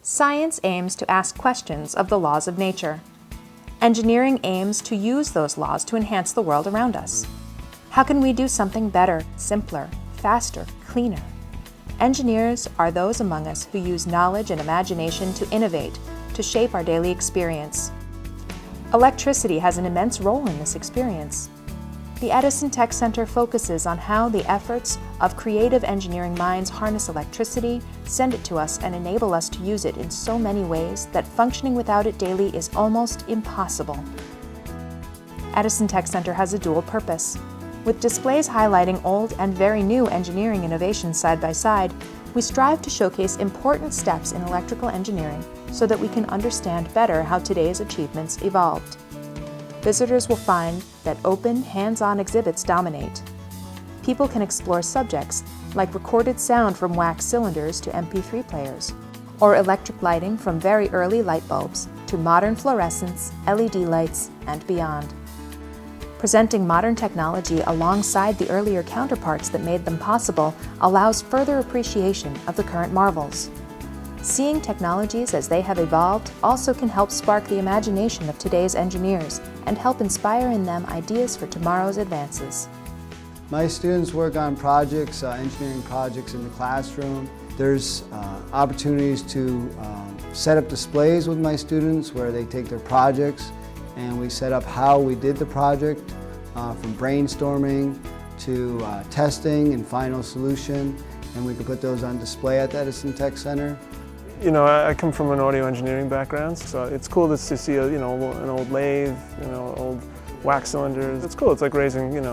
Science aims to ask questions of the laws of nature. Engineering aims to use those laws to enhance the world around us. How can we do something better, simpler, faster, cleaner? Engineers are those among us who use knowledge and imagination to innovate, to shape our daily experience. Electricity has an immense role in this experience. The Edison Tech Center focuses on how the efforts of creative engineering minds harness electricity, send it to us, and enable us to use it in so many ways that functioning without it daily is almost impossible. Edison Tech Center has a dual purpose. With displays highlighting old and very new engineering innovations side by side, we strive to showcase important steps in electrical engineering so that we can understand better how today's achievements evolved. Visitors will find that open, hands-on exhibits dominate. People can explore subjects like recorded sound from wax cylinders to MP3 players, or electric lighting from very early light bulbs to modern fluorescents, LED lights, and beyond. Presenting modern technology alongside the earlier counterparts that made them possible allows further appreciation of the current marvels. Seeing technologies as they have evolved also can help spark the imagination of today's engineers and help inspire in them ideas for tomorrow's advances. My students work on projects, engineering projects in the classroom. There's opportunities to set up displays with my students where they take their projects and we set up how we did the project, from brainstorming to testing and final solution, and we can put those on display at the Edison Tech Center. You know, I come from an audio engineering background, so it's cool to see an old lathe, old wax cylinders. It's cool. It's like raising,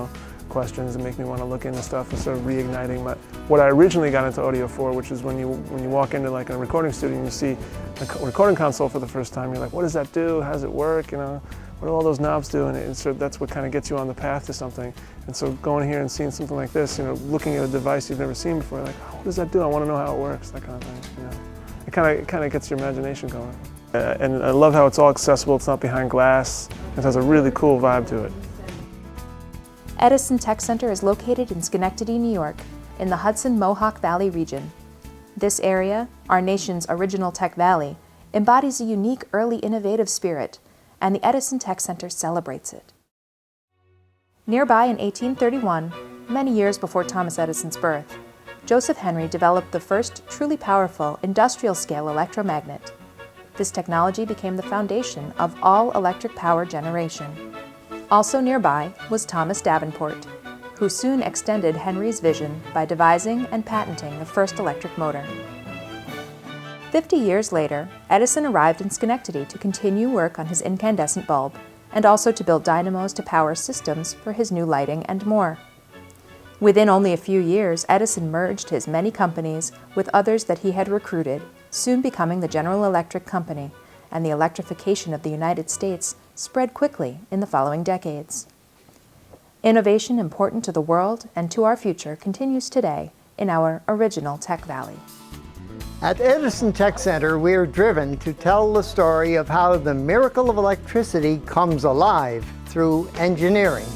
questions that make me want to look into stuff and sort of reigniting what I originally got into audio for, which is when you walk into like a recording studio and you see a recording console for the first time, you're like, what does that do? How does it work? What do all those knobs do? And so that's what kind of gets you on the path to something. And so going here and seeing something like this, looking at a device you've never seen before, like, oh, what does that do? I want to know how it works, that kind of thing. It kind of gets your imagination going. And I love how it's all accessible. It's not behind glass. It has a really cool vibe to it. Edison Tech Center is located in Schenectady, New York, in the Hudson-Mohawk Valley region. This area, our nation's original Tech Valley, embodies a unique early innovative spirit, and the Edison Tech Center celebrates it. Nearby in 1831, many years before Thomas Edison's birth, Joseph Henry developed the first truly powerful industrial-scale electromagnet. This technology became the foundation of all electric power generation. Also nearby was Thomas Davenport, who soon extended Henry's vision by devising and patenting the first electric motor. 50 years later, Edison arrived in Schenectady to continue work on his incandescent bulb, and also to build dynamos to power systems for his new lighting and more. Within only a few years, Edison merged his many companies with others that he had recruited, soon becoming the General Electric Company, and the electrification of the United States spread quickly in the following decades. Innovation important to the world and to our future continues today in our original Tech Valley. At Edison Tech Center, we are driven to tell the story of how the miracle of electricity comes alive through engineering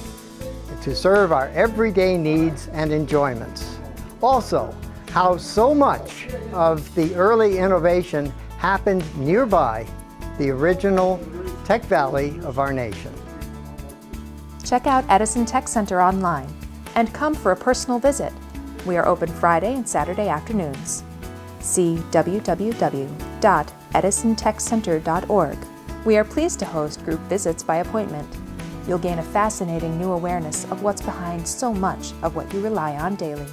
to serve our everyday needs and enjoyments. Also, how so much of the early innovation happened nearby, the original Tech Valley of our nation. Check out Edison Tech Center online and come for a personal visit. We are open Friday and Saturday afternoons. See www.edisontechcenter.org. We are pleased to host group visits by appointment. You'll gain a fascinating new awareness of what's behind so much of what you rely on daily.